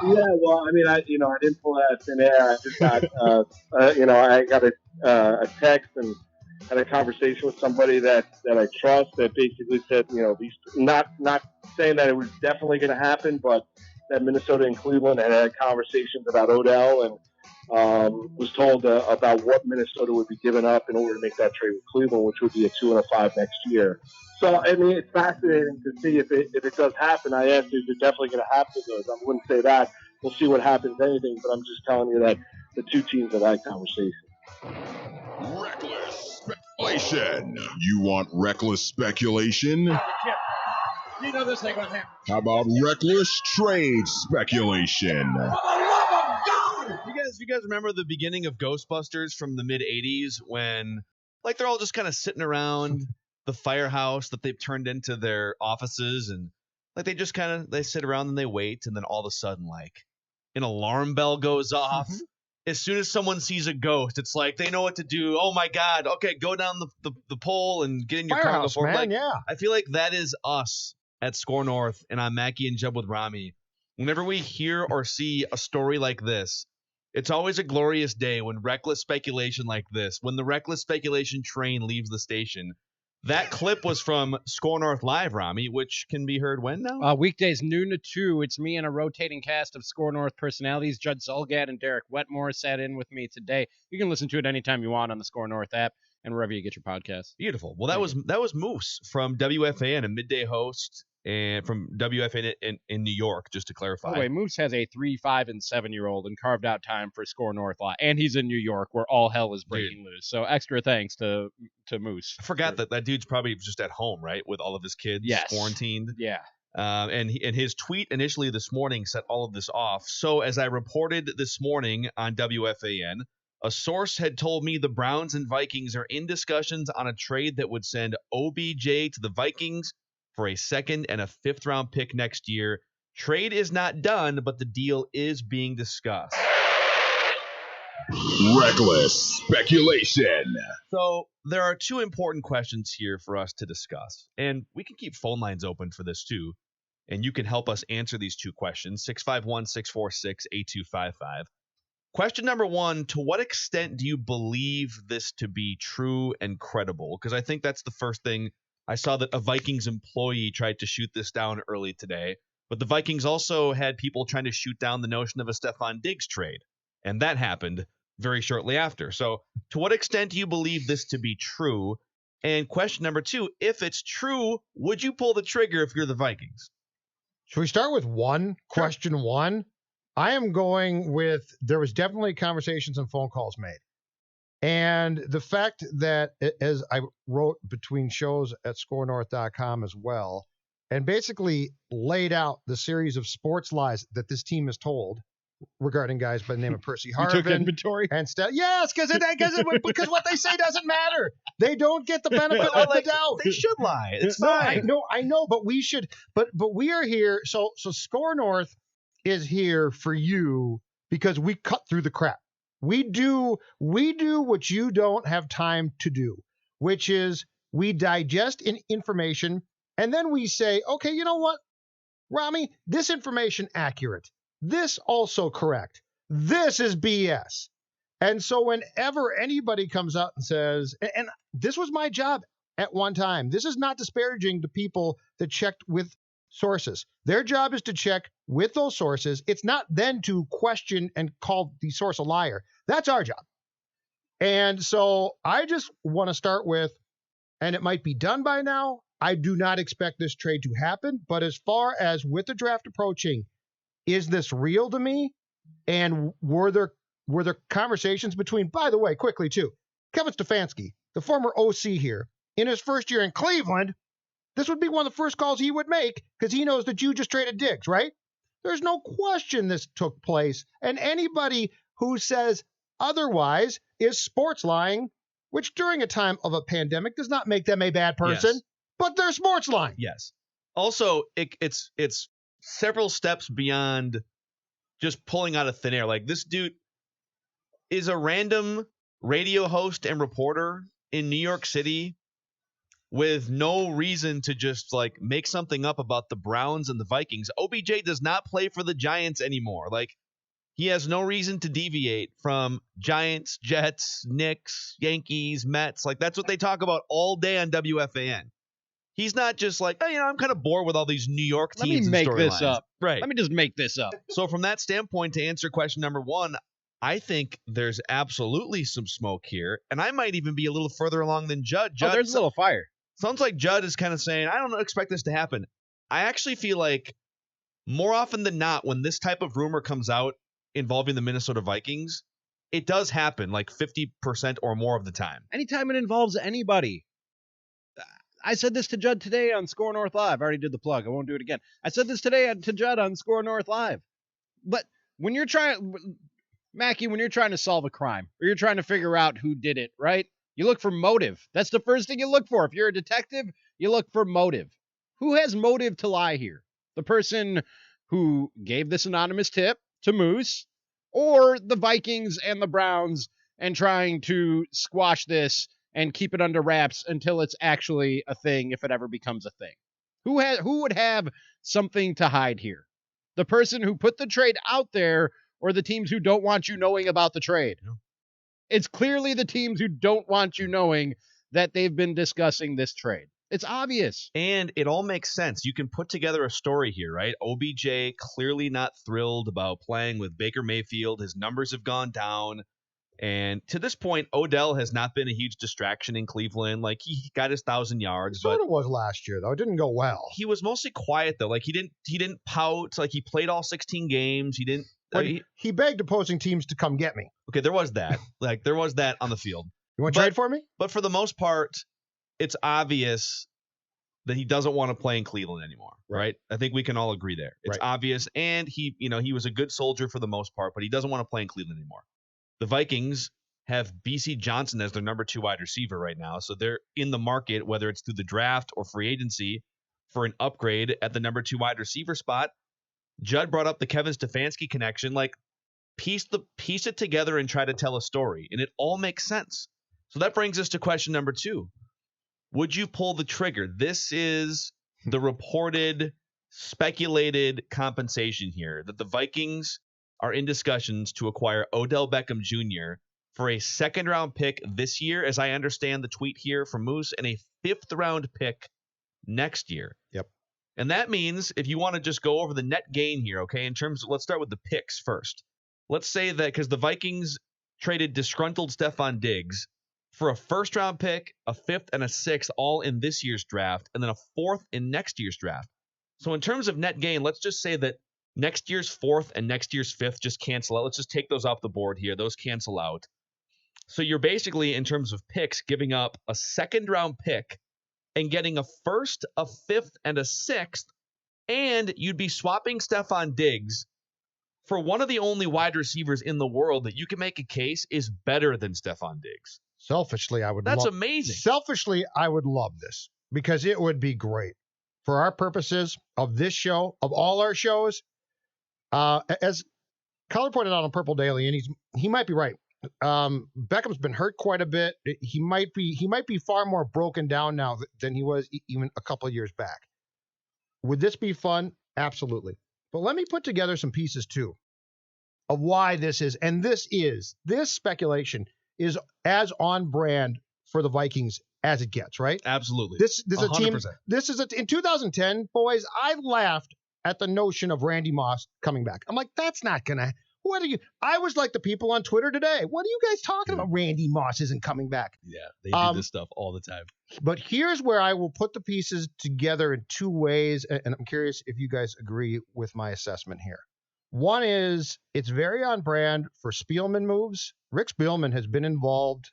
Yeah, well, I mean, I didn't pull that out of thin air. I just got, I got a text and had a conversation with somebody that I trust that basically said, these not saying that it was definitely going to happen, but that Minnesota and Cleveland had conversations about Odell and was told about what Minnesota would be giving up in order to make that trade with Cleveland, which would be a 2 and a 5 next year. So I mean, it's fascinating to see if it does happen. I asked, is it definitely going to happen? I wouldn't say that. We'll see what happens. Anything, but I'm just telling you that the two teams have had conversations. Reckless speculation. You want reckless speculation? You know this ain't gonna happen. How about reckless trade speculation? For the love of God! You guys remember the beginning of Ghostbusters from the mid '80s when, like, they're all just kind of sitting around the firehouse that they've turned into their offices, and like they sit around and they wait, and then all of a sudden, like, an alarm bell goes off. As soon as someone sees a ghost, it's like they know what to do. Oh my God! Okay, go down the pole and get in your car. Firehouse, man, like, yeah. I feel like that is us at Score North, and I'm Mackie and Jeb with Rami. Whenever we hear or see a story like this, it's always a glorious day when reckless speculation like this, when the reckless speculation train leaves the station. That clip was from Score North Live, Rami, which can be heard when now? Weekdays, noon to 2. It's me and a rotating cast of Score North personalities. Judd Zulgad and Derek Wetmore sat in with me today. You can listen to it anytime you want on the Score North app and wherever you get your podcasts. Beautiful. Well, that was Moose from WFAN, a midday host, and from WFAN in New York, just to clarify. By the way, Moose has a 3, 5, and 7-year-old and carved out time for Score North Live. And he's in New York where all hell is breaking loose. So extra thanks to Moose. I forgot that dude's probably just at home, right, with all of his kids quarantined. Yeah. And his tweet initially this morning set all of this off. So as I reported this morning on WFAN, a source had told me the Browns and Vikings are in discussions on a trade that would send OBJ to the Vikings for a 2nd and a 5th round pick next year. Trade is not done, but the deal is being discussed. Reckless speculation. So there are two important questions here for us to discuss, and we can keep phone lines open for this too, and you can help us answer these two questions, 651-646-8255. Question number one, to what extent do you believe this to be true and credible? Because I think that's the first thing. I saw that a Vikings employee tried to shoot this down early today, but the Vikings also had people trying to shoot down the notion of a Stephon Diggs trade, and that happened very shortly after. So to what extent do you believe this to be true? And question number two, if it's true, would you pull the trigger if you're the Vikings? Should we start with one? Sure. Question one. I am going with there was definitely conversations and phone calls made. And the fact that, as I wrote between shows at scorenorth.com as well, and basically laid out the series of sports lies that this team has told regarding guys by the name of Percy Harvin. You took inventory? And yes, because what they say doesn't matter. They don't get the benefit of the doubt. They should lie. It's fine. I know, but we should. But we are here. So Score North is here for you because we cut through the crap. We do what you don't have time to do, which is we digest information and then we say, okay, you know what, Rami, this information accurate. This also correct. This is BS. And so whenever anybody comes out and says, and this was my job at one time, this is not disparaging to people that checked with sources. Their job is to check with those sources. It's not then to question and call the source a liar. That's our job. And so I just want to start with, and it might be done by now, I do not expect this trade to happen. But as far as with the draft approaching, is this real to me? And were there conversations between, by the way, quickly too, Kevin Stefanski, the former OC here, in his first year in Cleveland, this would be one of the first calls he would make because he knows that you just traded Diggs, right? There's no question this took place. And anybody who says otherwise is sports lying, which during a time of a pandemic does not make them a bad person, yes, but they're sports lying. Yes. Also, it's several steps beyond just pulling out of thin air. Like, this dude is a random radio host and reporter in New York City with no reason to just like make something up about the Browns and the Vikings. OBJ does not play for the Giants anymore. Like, he has no reason to deviate from Giants, Jets, Knicks, Yankees, Mets. Like, that's what they talk about all day on WFAN. He's not just like, oh, I'm kind of bored with all these New York Let teams me and make this storylines. up. Right. Let me just make this up. So from that standpoint, to answer question number one, I think there's absolutely some smoke here. And I might even be a little further along than Judd. There's a little fire. Sounds like Judd is kind of saying, I don't expect this to happen. I actually feel like more often than not, when this type of rumor comes out involving the Minnesota Vikings, it does happen like 50% or more of the time. Anytime it involves anybody. I said this to Judd today on Score North Live. I already did the plug. I won't do it again. I said this today to Judd on Score North Live. But when you're trying, Mackie, when you're trying to solve a crime or you're trying to figure out who did it, right? You look for motive. That's the first thing you look for. If you're a detective, you look for motive. Who has motive to lie here? The person who gave this anonymous tip to Moose, or the Vikings and the Browns and trying to squash this and keep it under wraps until it's actually a thing, if it ever becomes a thing? Who would have something to hide here? The person who put the trade out there, or the teams who don't want you knowing about the trade? Yeah. It's clearly the teams who don't want you knowing that they've been discussing this trade. It's obvious. And it all makes sense. You can put together a story here, right? OBJ clearly not thrilled about playing with Baker Mayfield. His numbers have gone down. And to this point, Odell has not been a huge distraction in Cleveland. Like, he got his 1,000 yards. Sort of was last year, though. It didn't go well. He was mostly quiet, though. Like, he didn't pout. Like, he played all 16 games. He didn't. He begged opposing teams to come get me. Okay, there was that. Like, there was that on the field. You want to trade for me? But for the most part, it's obvious that he doesn't want to play in Cleveland anymore, right? I think we can all agree there. It's obvious. And he was a good soldier for the most part, but he doesn't want to play in Cleveland anymore. The Vikings have BC Johnson as their number 2 wide receiver right now. So they're in the market, whether it's through the draft or free agency, for an upgrade at the number 2 wide receiver spot. Judd brought up the Kevin Stefanski connection. Like, piece it together and try to tell a story. And it all makes sense. So that brings us to question number 2. Would you pull the trigger? This is the reported, speculated compensation here, that the Vikings are in discussions to acquire Odell Beckham Jr. for a 2nd-round pick this year, as I understand the tweet here from Moose, and a 5th-round pick next year. Yep. And that means, if you want to just go over the net gain here, okay, in terms of, let's start with the picks first. Let's say that because the Vikings traded disgruntled Stephon Diggs for a 1st-round pick, a 5th, and a 6th, all in this year's draft, and then a 4th in next year's draft. So in terms of net gain, let's just say that next year's 4th and next year's 5th just cancel out. Let's just take those off the board here. Those cancel out. So you're basically, in terms of picks, giving up a 2nd-round pick and getting a 1st, a 5th, and a 6th, and you'd be swapping Stephon Diggs for one of the only wide receivers in the world that you can make a case is better than Stephon Diggs. Selfishly, I would. That's amazing. Selfishly, I would love this because it would be great for our purposes of this show, of all our shows. As Collar pointed out on Purple Daily, and he might be right. Beckham's been hurt quite a bit. He might be far more broken down now than he was even a couple of years back. Would this be fun? Absolutely. But let me put together some pieces too of why this is, and this speculation is as on brand for the Vikings as it gets, right? Absolutely. This is a 100%. team. In 2010, boys, I laughed at the notion of Randy Moss coming back. I'm like, that's not gonna. What are you? I was like the people on Twitter today. What are you guys talking about? Randy Moss isn't coming back. Yeah, they do this stuff all the time. But here's where I will put the pieces together in 2 ways, and I'm curious if you guys agree with my assessment here. One is it's very on brand for Spielman moves. Rick Spielman has been involved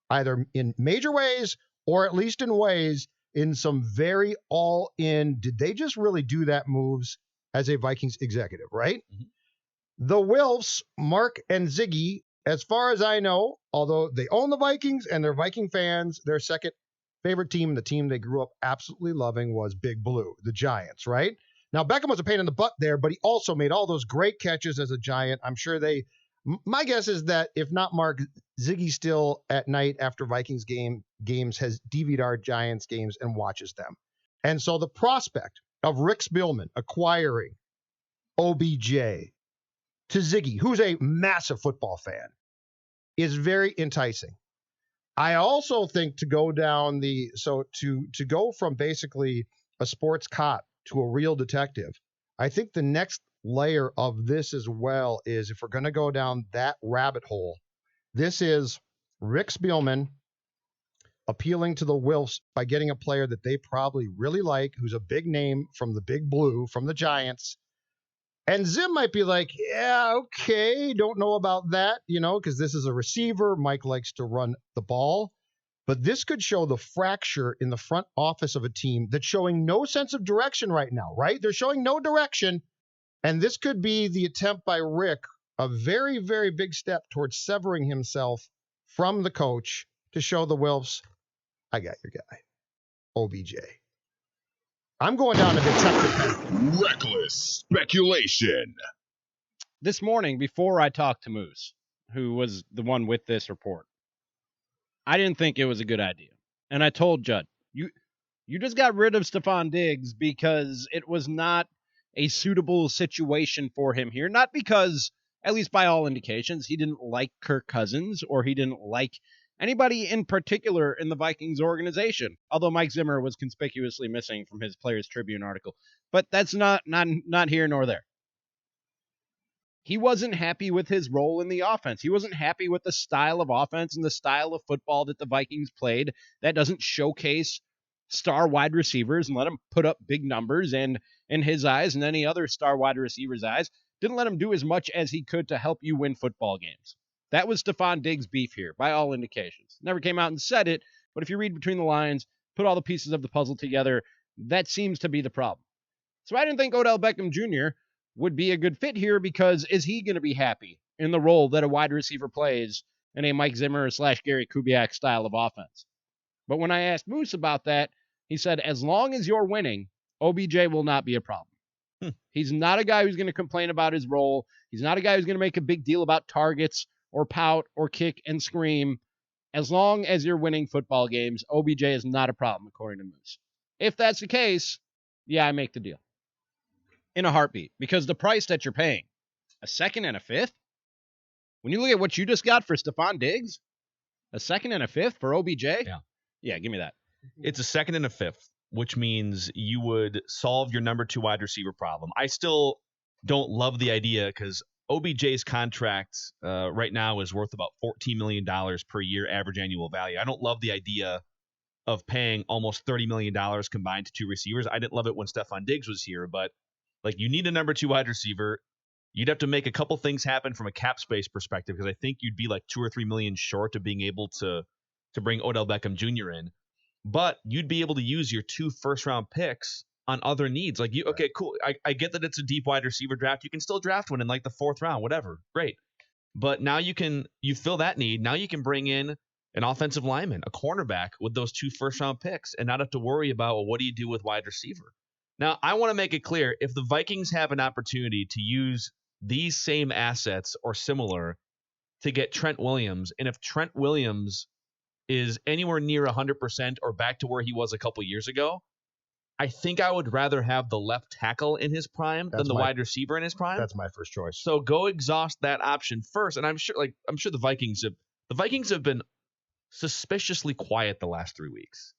either in major ways or at least in ways in some very all-in, did they just really do that moves as a Vikings executive, right? Mm-hmm. The Wilfs, Mark and Ziggy, as far as I know, although they own the Vikings and they're Viking fans, their second favorite team, the team they grew up absolutely loving, was Big Blue, the Giants, right? Now, Beckham was a pain in the butt there, but he also made all those great catches as a Giant. I'm sure they My guess is that if not Mark, Ziggy still at night after Vikings games has DVR'd Giants games and watches them. And so the prospect of Rick Spielman acquiring OBJ to Ziggy, who's a massive football fan, is very enticing. I also think to go down to go from basically a sports cop to a real detective, I think the next layer of this as well is, if we're going to go down that rabbit hole, this is Rick Spielman appealing to the Wilfs by getting a player that they probably really like, who's a big name from the Big Blue, from the Giants. And Zim might be like, yeah, okay, don't know about that, because this is a receiver. Mike likes to run the ball. But this could show the fracture in the front office of a team that's showing no sense of direction right now, right? They're showing no direction. And this could be the attempt by Rick, a very, very big step towards severing himself from the coach to show the Wilfs, I got your guy, OBJ. I'm going down to detective. Reckless speculation. This morning, before I talked to Moose, who was the one with this report, I didn't think it was a good idea. And I told Judd, you just got rid of Stephon Diggs because it was not a suitable situation for him here. Not because, at least by all indications, he didn't like Kirk Cousins or he didn't like anybody in particular in the Vikings organization, although Mike Zimmer was conspicuously missing from his Players Tribune article. But that's not here nor there. He wasn't happy with his role in the offense. He wasn't happy with the style of offense and the style of football that the Vikings played that doesn't showcase star wide receivers and let them put up big numbers, and in his eyes and any other star wide receiver's eyes, didn't let him do as much as he could to help you win football games. That was Stephon Diggs' beef here, by all indications. Never came out and said it, but if you read between the lines, put all the pieces of the puzzle together, that seems to be the problem. So I didn't think Odell Beckham Jr. would be a good fit here, because is he going to be happy in the role that a wide receiver plays in a Mike Zimmer / Gary Kubiak style of offense? But when I asked Moose about that, he said, as long as you're winning, OBJ will not be a problem. He's not a guy who's going to complain about his role. He's not a guy who's going to make a big deal about targets or pout or kick and scream. As long as you're winning football games, OBJ is not a problem, according to Moose. If that's the case, yeah, I make the deal in a heartbeat, because the price that you're paying, a second and a fifth, when you look at what you just got for Stephon Diggs, a second and a fifth for OBJ? Yeah, give me that. It's a second and a fifth, which means you would solve your number 2 wide receiver problem. I still don't love the idea, because OBJ's contract right now is worth about $14 million per year average annual value. I don't love the idea of paying almost $30 million combined to 2 receivers. I didn't love it when Stephon Diggs was here, but you need a number 2 wide receiver. You'd have to make a couple things happen from a cap space perspective, because I think you'd be like $2 or $3 million short of being able to bring Odell Beckham Jr. in. But you'd be able to use your 2 first-round picks on other needs. Okay, cool. I get that it's a deep wide receiver draft. You can still draft one in the 4th round, whatever. Great. But now you fill that need. Now you can bring in an offensive lineman, a cornerback with those 2 first-round picks, and not have to worry about, what do you do with wide receiver? Now, I want to make it clear, if the Vikings have an opportunity to use these same assets or similar to get Trent Williams, and if Trent Williams is anywhere near 100% or back to where he was a couple years ago, I think I would rather have the left tackle in his prime than the wide receiver in his prime. That's my first choice. So go exhaust that option first. And I'm sure the Vikings have been suspiciously quiet the last 3 weeks.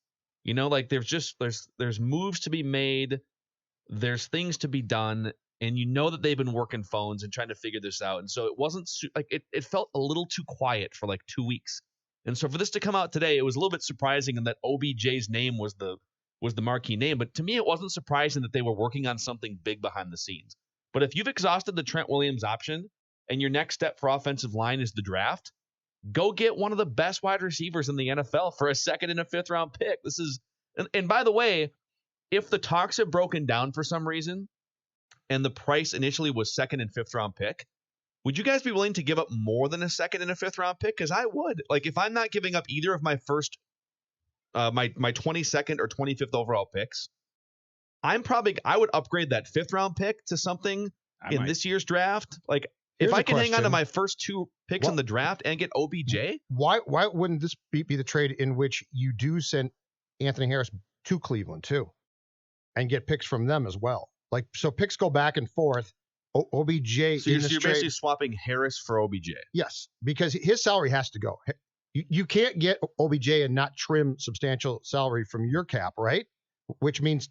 There's moves to be made, there's things to be done, and that they've been working phones and trying to figure this out. And so it wasn't it felt a little too quiet for 2 weeks. And so for this to come out today, it was a little bit surprising in that OBJ's name was the marquee name. But to me, it wasn't surprising that they were working on something big behind the scenes. But if you've exhausted the Trent Williams option and your next step for offensive line is the draft, go get one of the best wide receivers in the NFL for a 2nd and a 5th round pick. This is, and by the way, if the talks have broken down for some reason and the price initially was 2nd and 5th round pick, would you guys be willing to give up more than a 2nd and a 5th round pick? Because I would. If I'm not giving up either of my first, my 22nd or 25th overall picks, I would upgrade that 5th round pick to something in this year's draft. If Here's I a can hang on to question. my first 2 picks in the draft and get OBJ, Why wouldn't this be the trade in which you do send Anthony Harris to Cleveland too, and get picks from them as well? Like, so picks go back and forth. OBJ so in you're this trade. basically swapping Harris for OBJ. Yes, because his salary has to go. You can't get OBJ and not trim substantial salary from your cap, right? Which means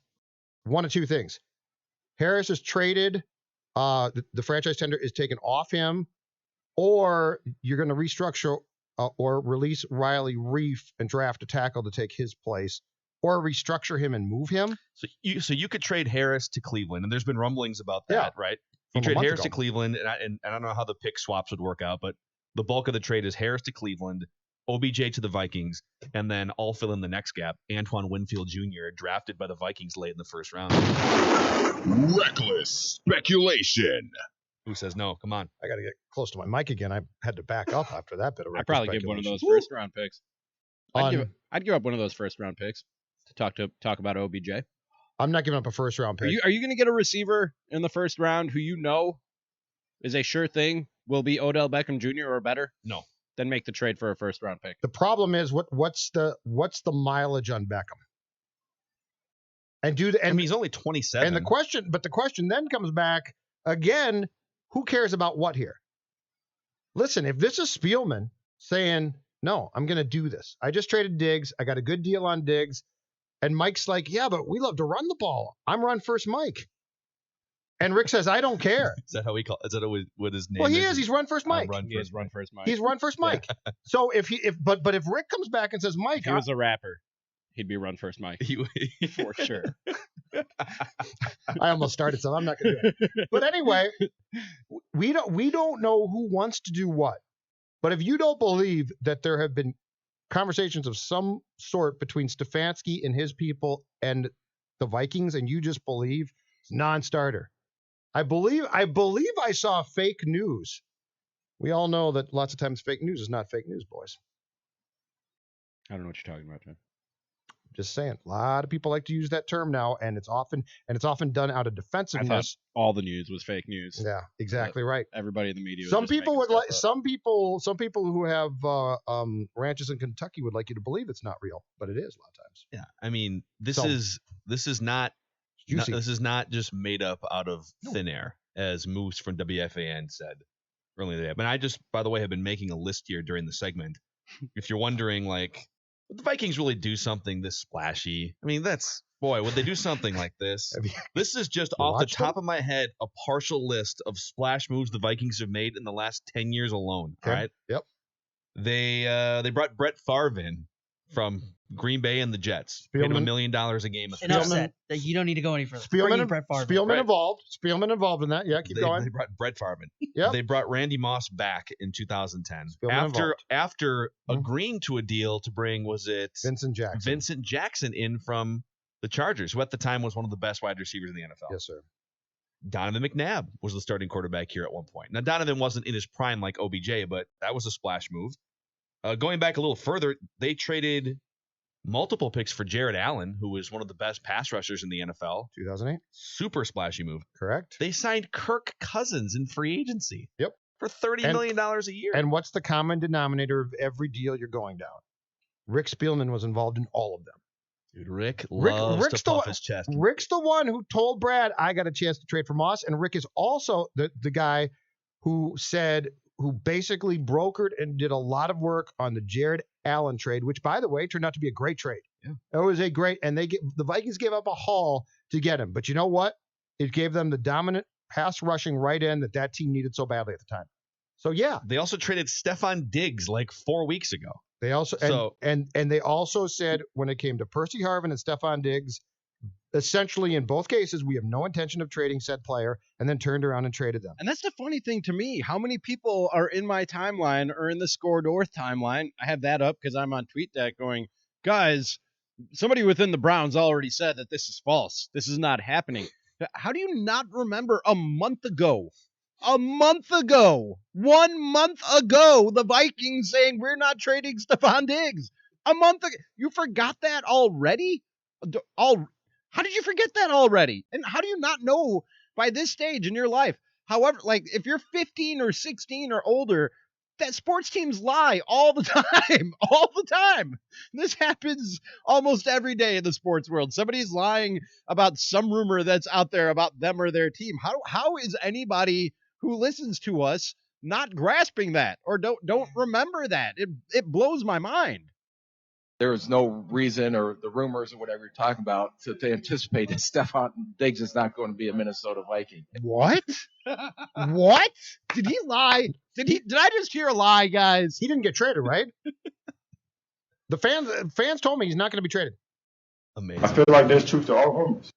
one of two things. Harris is traded, the franchise tender is taken off him, or you're going to restructure or release Riley Reef and draft a tackle to take his place, or restructure him and move him. So you could trade Harris to Cleveland, and there's been rumblings about that, right? You From a trade month Harris ago. to Cleveland, and I don't know how the pick swaps would work out, but the bulk of the trade is Harris to Cleveland, OBJ to the Vikings, and then I'll fill in the next gap. Antoine Winfield Jr. drafted by the Vikings late in the first round. Reckless speculation. Who says no? Come on. I got to get close to my mic again. I had to back up after that bit of I'd probably give one of those speculation. first round picks. I'd give up one of those first round picks to talk about OBJ. I'm not giving up a first round pick. Are you going to get a receiver in the first round who you know is a sure thing, will be Odell Beckham Jr. or better? No. Then make the trade for a first round pick. The problem is what's the mileage on Beckham? And I mean, he's only 27. And the question then comes back again, who cares about what here? Listen, if this is Spielman saying, no, I'm going to do this. I just traded Diggs. I got a good deal on Diggs. And Mike's like, yeah, but we love to run the ball. I'm run first Mike. And Rick says, I don't care. Is that what his name Well, is? he is. He's run first Mike. He is run first Mike. He's run first Mike. So if Rick comes back and says, Mike, If he was a rapper, he'd be run first Mike. For sure. I almost started, so I'm not going to do it. But anyway, we don't know who wants to do what. But if you don't believe that there have been conversations of some sort between Stefanski and his people and the Vikings, and you just believe it's non-starter. I believe I saw fake news. We all know that lots of times fake news is not fake news, boys. I don't know what you're talking about, John. Just saying. A lot of people like to use that term now, and it's often done out of I defensiveness. thought all the news was fake news. Yeah, exactly right. Everybody in the media. Some people would like. Some people who have ranches in Kentucky would like you to believe it's not real, but it is a lot of times. Yeah, I mean, this is not just made up out of thin air, as Moose from WFAN said earlier today. But I just, by the way, have been making a list here during the segment. If you're wondering, like, would the Vikings really do something this splashy? I mean, would they do something like this? This is just off the top of my head, a partial list of splash moves the Vikings have made in the last 10 years alone. Okay. All right. Yep. They brought Brett Favre in from Green Bay and the Jets. Paid him $1 million a game. Enough said. That you don't need to go any further. Spielman involved in that. Yeah, keep going. They brought Brett Favre in. Yep. They brought Randy Moss back in 2010 Spielman after agreeing to a deal to bring Vincent Jackson in from the Chargers, who at the time was one of the best wide receivers in the NFL. Yes, sir. Donovan McNabb was the starting quarterback here at one point. Now, Donovan wasn't in his prime like OBJ, but that was a splash move. Going back a little further, they traded multiple picks for Jared Allen, who was one of the best pass rushers in the NFL. 2008. Super splashy move. Correct. They signed Kirk Cousins in free agency. Yep. For $30 million a year. And what's the common denominator of every deal you're going down? Rick Spielman was involved in all of them. Dude, Rick loves to puff his chest. Rick's the one who told Brad, I got a chance to trade for Moss. And Rick is also the guy who basically brokered and did a lot of work on the Jared Allen trade, which, by the way, turned out to be a great trade. Yeah. It was a great, and the Vikings gave up a haul to get him. But you know what? It gave them the dominant pass rushing right end that team needed so badly at the time. So, yeah. They also traded Stephon Diggs like 4 weeks ago. They also and they also said when it came to Percy Harvin and Stephon Diggs, essentially in both cases, we have no intention of trading said player, and then turned around and traded them. And that's the funny thing to me. How many people are in my timeline or in the Score North timeline? I have that up because I'm on TweetDeck going, guys, somebody within the Browns already said that this is false. This is not happening. How do you not remember a month ago, 1 month ago, the Vikings saying we're not trading Stephon Diggs? A month ago. You forgot that already? How did you forget that already? And how do you not know by this stage in your life However, like if you're 15 or 16 or older, that sports teams lie all the time, all the time. This happens almost every day in the sports world. Somebody's lying about some rumor that's out there about them or their team. How is anybody who listens to us not grasping that or don't remember that? It blows my mind. There is no reason, or the rumors or whatever you're talking about, to anticipate that Stephon Diggs is not going to be a Minnesota Viking. What? What? Did he lie? Did I just hear a lie, guys? He didn't get traded, right? The fans told me he's not going to be traded. Amazing. I feel like there's truth to all rumors.